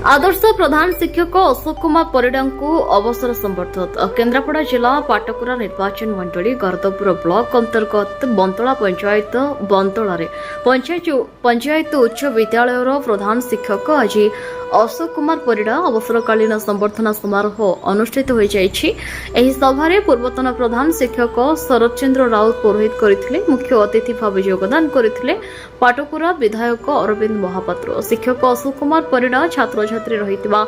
आदर्श प्रधान शिक्षक अशोक कुमार परिडा को अवसर संबर्धित केन्द्रापड़ा जिला पाटकुरा निर्वाचन मंडली गरदपुर ब्लॉक अंतर्गत बंतला पंचायत बंतला पंचायत उच्च विद्यालय प्रधान शिक्षक आज अशोक कुमार परिडा अवसरकालीन संबर्धना समारोह अनुष्ठित हो सभारे पूर्वतन प्रधान शिक्षक शरद चंद्र राउत पुरोहित करथिले। मुख्य अतिथि भाव योगदान करथिले पाटकुरा विधायक अरविंद महापात्र। शिक्षक अशोक कुमार परिडा छात्र छात्री रहितबा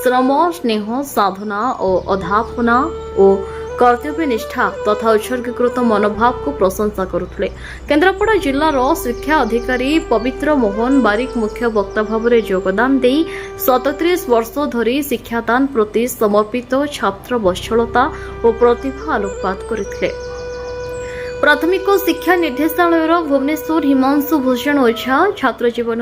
श्रम स्नेह साधना और अध्यापना और कर्तव्य निष्ठा तथा उत्सर्गीकृत मनोभाव को प्रशंसा करुले। केन्द्रापड़ा जिलार शिक्षा अधिकारी पवित्र मोहन बारिक मुख्य वक्ता भाव में योगदान दे 37 वर्ष धरी शिक्षादान प्रति समर्पित छात्र वत्सलता और प्रतिभा आलोकपात करथिले। प्राथमिक शिक्षा निर्देशालय भुवनेश्वर हिमांशु भूषण ओझा छात्र जीवन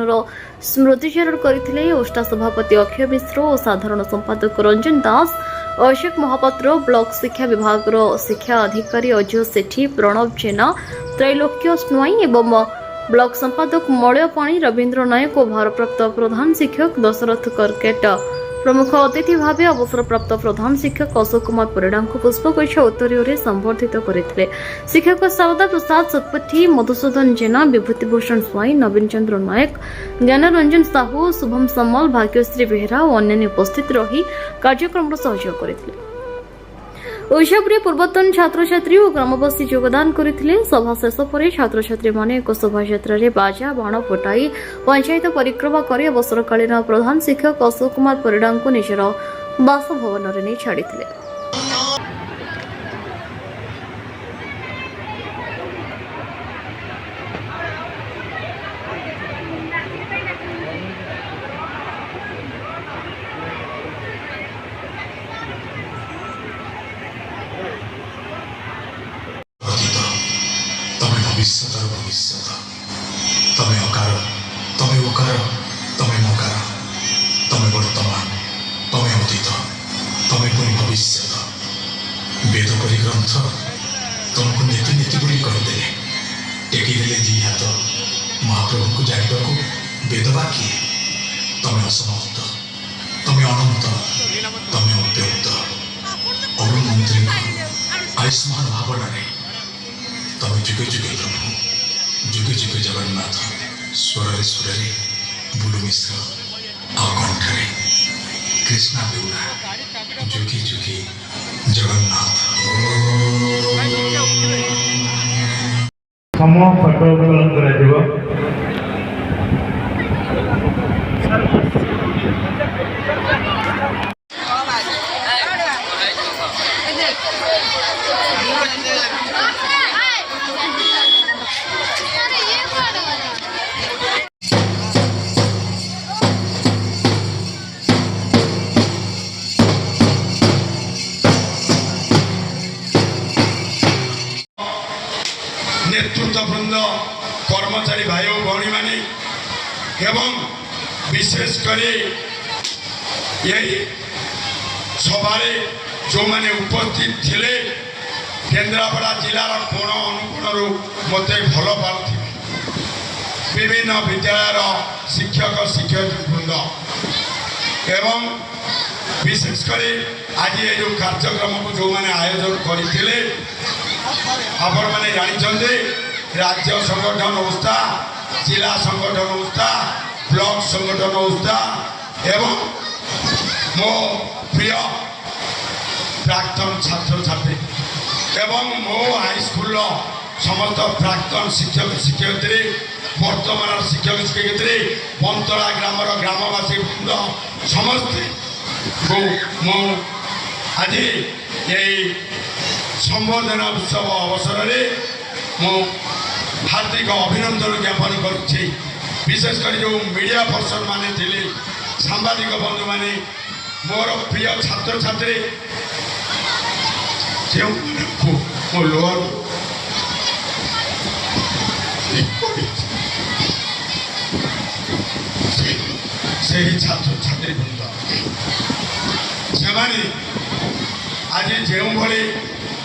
स्मृतिचारण करथिले। ओष्टा सभापति अक्षय मिश्र और साधारण संपादक रंजन दास, अशोक महापात्र, ब्लॉक शिक्षा विभाग शिक्षा अधिकारी अजय सेठी, प्रणव जेना, त्रैलोक्य स्नोई एवं ब्लॉक संपादक मलयपाणी रवीन्द्र नायक और भारप्राप्त प्रधान शिक्षक दशरथ करकेट प्रमुख अतिथि भाव अवसरप्राप्त प्रधान शिक्षक अशोक कुमार परिडा को पुष्पगुच्छ उत्तरीय संबर्धित करथिले। शिक्षक शारदा प्रसाद सतपथी, मधुसूदन जेना, विभूतिभूषण स्वाई, नवीन चंद्र नायक, ज्ञानरंजन साहू, शुभम सम्मल, भाग्यश्री बेहरा और अन्य उपस्थित रही कार्यक्रम सहयोग करथिले। उत्सव पूर्वतन छात्र छात्री और ग्रामवासी योगदान करथिले। सभा शेष पर छात्र छात्री माने एक शोभायात्रा बाजा बाण फटाई पंचायत परिक्रमा कर अवसरकालीन प्रधान शिक्षक अशोक कुमार परिडा को निजर बासभवन में छाड़िथिले। भविष्य तमे अकार तमे उकार तमे नकार तमे वर्तमान तमे अतीत तमे पुणी भविष्य वेद परि ग्रंथ तुमको नीति नीति बोली कहीदे टेकीदेले दी हाथ महाप्रभु को जाना वेद बाकी तमे असमाप्त तमे अनंत तमे अव्यक्त अरुण मंत्री आयुष्मान भावना तमे जुगे जुगे प्रभु जुगे जुगे जगन्नाथ स्वरे स्वरे बुलु मिश्र कंठे कृष्णा बेउरा जुगे जुगे जगन्नाथ समूह फोटो करा नेतृत्व वृंद कर्मचारी भाई और भौणी माने एवं विशेषकर यही सभारे जो माने उपस्थित थिले केन्द्रापड़ा जिलार कोण अनुकोण मत भल पाथि विभिन्न विद्यालय शिक्षक शिक्षयित्री वृंद एवं विशेषकर आज ये जो कार्यक्रम को जो माने आयोजन करते आपण मैंने जानते राज्य संगठन संस्था जिला संगठन संस्था ब्लॉक संगठन संस्था एवं मो प्रिय प्राक्तन छात्र छात्री एवं मो हाईस्कूल समस्त प्राक्तन शिक्षक शिक्षयित्री वर्तमान शिक्षक शिक्षयित्री बंतला ग्रामर ग्रामवासी वृंद समस्ते को मो आज यही संबर्धना उत्सव अवसर में हार्दिक अभिनंदन ज्ञापन करुच्ची। विशेषकर जो मीडिया पर्सन माने थिले सांबादिक बंधु माने मोर प्रिय छात्र छात्री जो मो लोअर से छात्र छात्री वृंद से आज जो भाई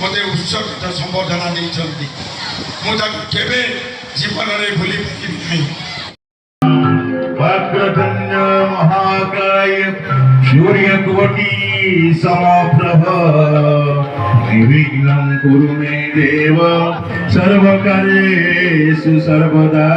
मत उत्सर्गित संबर्धना देते मुझे जीवन में भूली पारि नहीं। महाराज वक्रतुण्डमहाकाय सूर्यकोटि समप्रभ निर्विघ्नं कुरु मे देव सर्वकार्येषु सर्वदा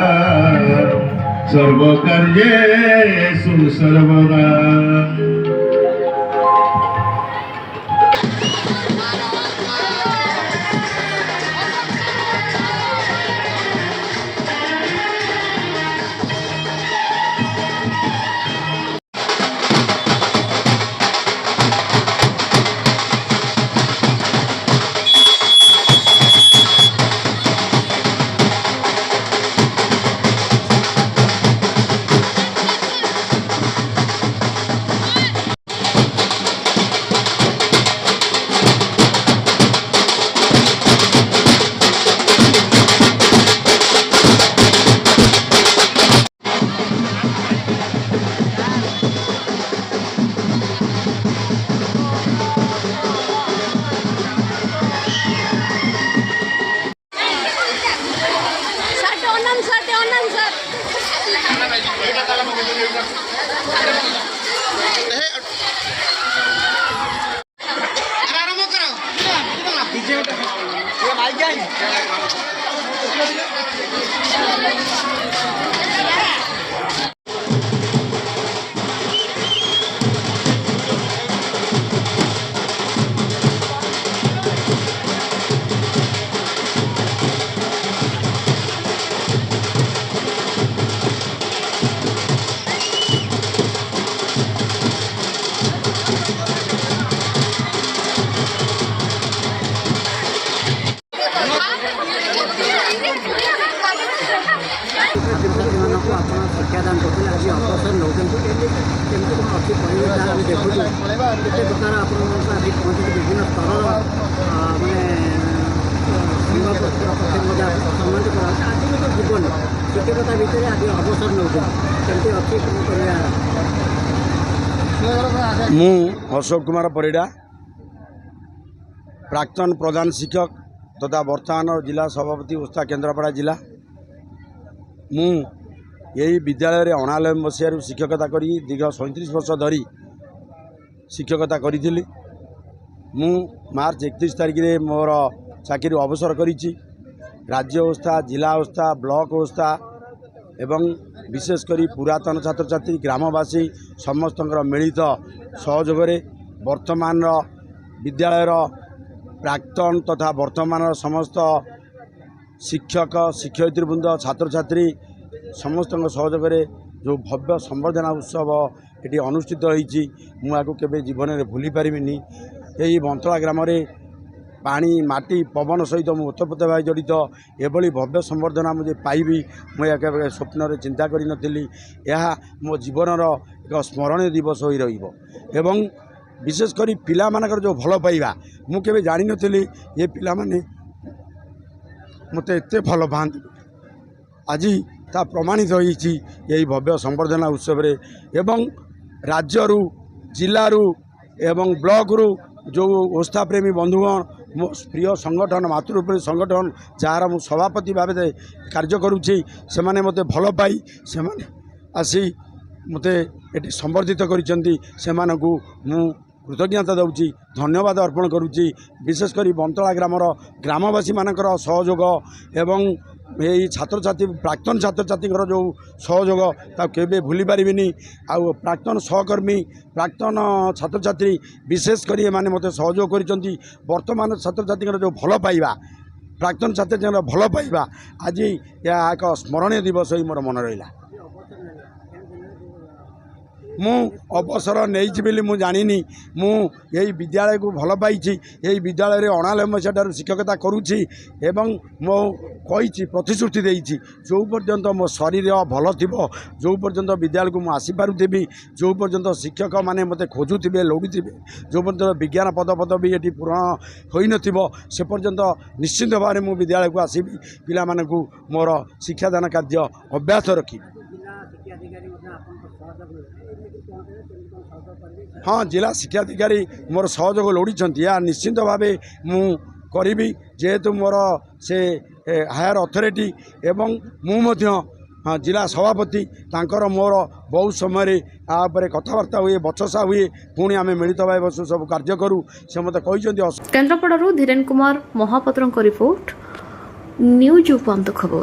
ମାନଙ୍କୁ ଆପଣ ଶିକ୍ଷାଦାନ କରୁଥିଲେ ଆଜି ଅବସର ନେଉଛନ୍ତି କେମିତି କ'ଣ ଅଛି ପରିବେଶ ଆମେ ଦେଖୁଛୁ କେତେ ପ୍ରକାର ଆପଣଙ୍କ ଆଜି ପହଞ୍ଚିକି ବିଭିନ୍ନ ସ୍ତରର ମାନେ ସଂଘ ପକ୍ଷରେ ମଧ୍ୟ ସମ୍ମାନିତ କରାଯାଉଛି ଆଜିର ତ ଜୀବନ ଶିକ୍ଷକତା ଭିତରେ ଆଜି ଅବସର ନେଉଛନ୍ତି କେମିତି ଅଛି କ'ଣ କରିବା? ମୁଁ ଅଶୋକ କୁମାର ପରିଡ଼ା ପ୍ରାକ୍ତନ ପ୍ରଧାନ ଶିକ୍ଷକ ତଥା ବର୍ତ୍ତମାନ ଜିଲ୍ଲା ସଭାପତି ଓସ୍ତା କେନ୍ଦ୍ରାପଡ଼ା ଜିଲ୍ଲା। ମୁଁ ଏହି ବିଦ୍ୟାଳୟରେ 1999 ମସିହାରୁ ଶିକ୍ଷକତା କରି ଦୀର୍ଘ 37 ବର୍ଷ ଧରି ଶିକ୍ଷକତା କରିଥିଲି। ମୁଁ ମାର୍ଚ୍ଚ 31 ତାରିଖରେ ମୋର ଚାକିରି ଅବସର କରିଛି। ରାଜ୍ୟ ଅବସ୍ଥା, ଜିଲ୍ଲା ଅବସ୍ଥା, ବ୍ଲକ ଅବସ୍ଥା ଏବଂ ବିଶେଷ କରି ପୁରାତନ ଛାତ୍ରଛାତ୍ରୀ ଗ୍ରାମବାସୀ ସମସ୍ତଙ୍କର ମିଳିତ ସହଯୋଗରେ ବର୍ତ୍ତମାନର ବିଦ୍ୟାଳୟର ପ୍ରାକ୍ତନ ତଥା ବର୍ତ୍ତମାନର ସମସ୍ତ ଶିକ୍ଷକ ଶିକ୍ଷୟିତ୍ରୀବୃନ୍ଦ ଛାତ୍ରଛାତ୍ରୀ ସମସ୍ତଙ୍କ ସହଯୋଗରେ ଯେଉଁ ଭବ୍ୟ ସମ୍ବର୍ଦ୍ଧନା ଉତ୍ସବ ଏଠି ଅନୁଷ୍ଠିତ ହୋଇଛି ମୁଁ ଏହାକୁ କେବେ ଜୀବନରେ ଭୁଲି ପାରିବିନି। ଏହି ବନ୍ତଳା ଗ୍ରାମରେ ପାଣି ମାଟି ପବନ ସହିତ ମୁଁ ଓତପ୍ରୋତ ଭାବେ ଜଡ଼ିତ। ଏଭଳି ଭବ୍ୟ ସମ୍ବର୍ଦ୍ଧନା ମୁଁ ଯେ ପାଇବି ମୁଁ ଏହା କେବେ ସ୍ୱପ୍ନରେ ଚିନ୍ତା କରିନଥିଲି। ଏହା ମୋ ଜୀବନର ଏକ ସ୍ମରଣୀୟ ଦିବସ ହୋଇ ରହିବ ଏବଂ ବିଶେଷ କରି ପିଲାମାନଙ୍କର ଯେଉଁ ଭଲ ପାଇବା ମୁଁ କେବେ ଜାଣିନଥିଲି ଏ ପିଲାମାନେ ମୋତେ ଏତେ ଭଲ ପାଆନ୍ତି। ଆଜି ତା ପ୍ରମାଣିତ ହୋଇଛି ଏହି ଭବ୍ୟ ସମ୍ବର୍ଦ୍ଧନା ଉତ୍ସବରେ ଏବଂ ରାଜ୍ୟରୁ ଜିଲ୍ଲାରୁ ଏବଂ ବ୍ଲକରୁ ଯେଉଁ ଓସ୍ତାପ୍ରେମୀ ବନ୍ଧୁଗଣ ମୋ ପ୍ରିୟ ସଂଗଠନ ମାତୃପ୍ରେମୀ ସଂଗଠନ ଯାହାର ମୁଁ ସଭାପତି ଭାବେ କାର୍ଯ୍ୟ କରୁଛି ସେମାନେ ମୋତେ ଭଲ ପାଇ ସେମାନେ ଆସି ମୋତେ ଏଠି ସମ୍ବର୍ଦ୍ଧିତ କରିଛନ୍ତି। ସେମାନଙ୍କୁ ମୁଁ କୃତଜ୍ଞତା ଦେଉଛି, ଧନ୍ୟବାଦ ଅର୍ପଣ କରୁଛି। ବିଶେଷ କରି ବନ୍ତଳା ଗ୍ରାମର ଗ୍ରାମବାସୀମାନଙ୍କର ସହଯୋଗ ଏବଂ ଏହି ଛାତ୍ରଛାତ୍ରୀ ପ୍ରାକ୍ତନ ଛାତ୍ରଛାତ୍ରୀଙ୍କର ଯେଉଁ ସହଯୋଗ ତାକୁ କେବେ ଭୁଲି ପାରିବିନି। ଆଉ ପ୍ରାକ୍ତନ ସହକର୍ମୀ ପ୍ରାକ୍ତନ ଛାତ୍ରଛାତ୍ରୀ ବିଶେଷ କରି ଏମାନେ ମୋତେ ସହଯୋଗ କରିଛନ୍ତି। ବର୍ତ୍ତମାନ ଛାତ୍ରଛାତ୍ରୀଙ୍କର ଯେଉଁ ଭଲ ପାଇବା ପ୍ରାକ୍ତନ ଛାତ୍ରଛାତ୍ରୀଙ୍କର ଭଲ ପାଇବା ଆଜି ଏହା ଏକ ସ୍ମରଣୀୟ ଦିବସ ହୋଇ ମୋର ମନେ ରହିଲା। ମୁଁ ଅବସର ନେଇଛି ବୋଲି ମୁଁ ଜାଣିନି। ମୁଁ ଏହି ବିଦ୍ୟାଳୟକୁ ଭଲ ପାଇଛି। ଏହି ବିଦ୍ୟାଳୟରେ 1999 ମସିହା ଠାରୁ ଶିକ୍ଷକତା କରୁଛି ଏବଂ ମୁଁ କହିଛି ପ୍ରତିଶ୍ରୁତି ଦେଇଛି ଯେଉଁ ପର୍ଯ୍ୟନ୍ତ ମୋ ଶରୀର ଭଲ ଥିବ, ଯେଉଁ ପର୍ଯ୍ୟନ୍ତ ବିଦ୍ୟାଳୟକୁ ମୁଁ ଆସିପାରୁଥିବି, ଯେଉଁ ପର୍ଯ୍ୟନ୍ତ ଶିକ୍ଷକମାନେ ମୋତେ ଖୋଜୁଥିବେ ଲୋଡ଼ୁଥିବେ, ଯେଉଁ ପର୍ଯ୍ୟନ୍ତ ବିଜ୍ଞାନ ପଦପଦବୀ ଏଠି ପୂରଣ ହୋଇନଥିବ ସେ ପର୍ଯ୍ୟନ୍ତ ନିଶ୍ଚିନ୍ତ ଭାବରେ ମୁଁ ବିଦ୍ୟାଳୟକୁ ଆସିବି। ପିଲାମାନଙ୍କୁ ମୋର ଶିକ୍ଷାଦାନ କାର୍ଯ୍ୟ ଅବ୍ୟାହତ ରଖିବି। हाँ जिला शिक्षाधिकारी मोर सहयोग लोड़ी या निश्चिंत भाव मु करी जेहेतु मोर से हायर अथॉरिटी एवं मु जिला सभापति तांकर मोर बहुत समय या कथबार्ता हुए बचसा हुए पुणी आम मिलित भाव बसु सब कार्य करूँ से मत कहते केन्द्रापड़ारू धीरेन कुमार महापात्रଙ୍କ रिपोर्ट न्यूज उपांत खबर।